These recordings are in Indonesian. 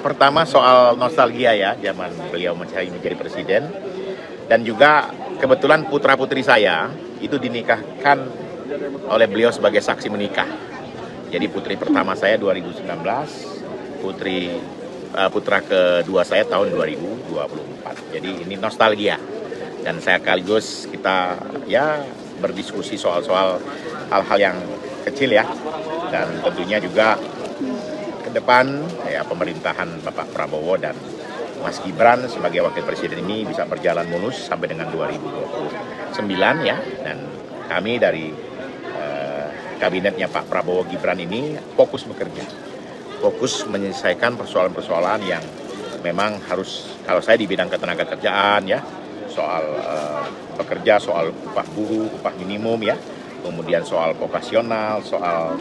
pertama soal nostalgia ya, zaman beliau menjadi presiden. Dan juga kebetulan putra-putri saya itu dinikahkan oleh beliau sebagai saksi menikah. Jadi putri pertama saya 2019, putra kedua saya tahun 2024. Jadi ini nostalgia. Dan saya sekaligus kita ya berdiskusi soal-soal hal-hal yang kecil ya. Dan tentunya juga ke depan ya pemerintahan Bapak Prabowo dan Mas Gibran sebagai wakil presiden ini bisa berjalan mulus sampai dengan 2029 ya. Dan kami dari kabinetnya Pak Prabowo Gibran ini fokus bekerja, fokus menyelesaikan persoalan-persoalan yang memang harus, kalau saya di bidang ketenagakerjaan ya, soal pekerja, soal upah buruh, upah minimum ya, kemudian soal vokasional, soal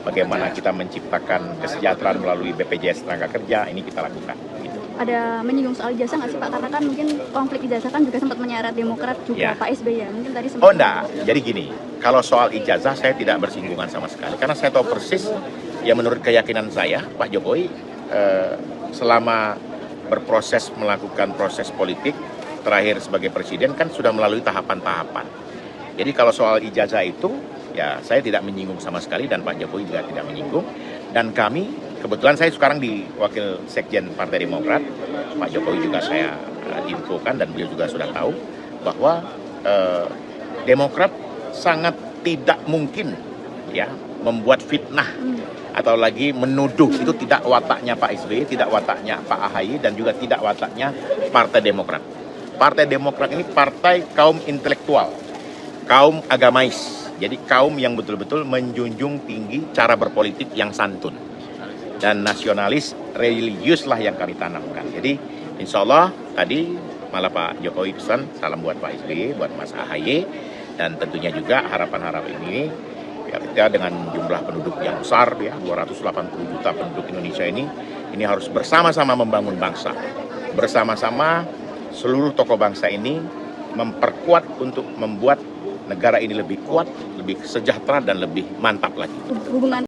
bagaimana kita menciptakan kesejahteraan melalui BPJS tenaga kerja, ini kita lakukan. Gitu. Ada menyinggung soal ijazah nggak sih Pak? Karena kan mungkin konflik ijazah kan juga sempat menyeret Demokrat juga ya. Pak SBY ya, mungkin tadi sempat. Oh enggak, jadi gini, kalau soal ijazah saya tidak bersinggungan sama sekali, karena saya tahu persis, ya menurut keyakinan saya, Pak Jokowi selama berproses melakukan proses politik, terakhir sebagai presiden kan sudah melalui tahapan-tahapan. Jadi kalau soal ijazah itu, ya saya tidak menyinggung sama sekali dan Pak Jokowi juga tidak menyinggung. Dan kami, kebetulan saya sekarang di Wakil Sekjen Partai Demokrat, Pak Jokowi juga saya infokan dan beliau juga sudah tahu bahwa Demokrat sangat tidak mungkin ya membuat fitnah atau lagi menuduh. Itu tidak wataknya Pak SBY, tidak wataknya Pak AHY, dan juga tidak wataknya Partai Demokrat. Partai Demokrat ini partai kaum intelektual, kaum agamais, jadi kaum yang betul-betul menjunjung tinggi cara berpolitik yang santun dan nasionalis religius lah yang kami tanamkan. Jadi insya Allah tadi malah Pak Jokowi pesan salam buat Pak SBY, buat Mas AHY, dan tentunya juga harapan-harapan ini ya, kita dengan jumlah penduduk yang besar ya, 280 juta penduduk Indonesia ini harus bersama-sama membangun bangsa, bersama-sama seluruh tokoh bangsa ini memperkuat untuk membuat negara ini lebih kuat, lebih sejahtera, dan lebih mantap lagi. Hubungan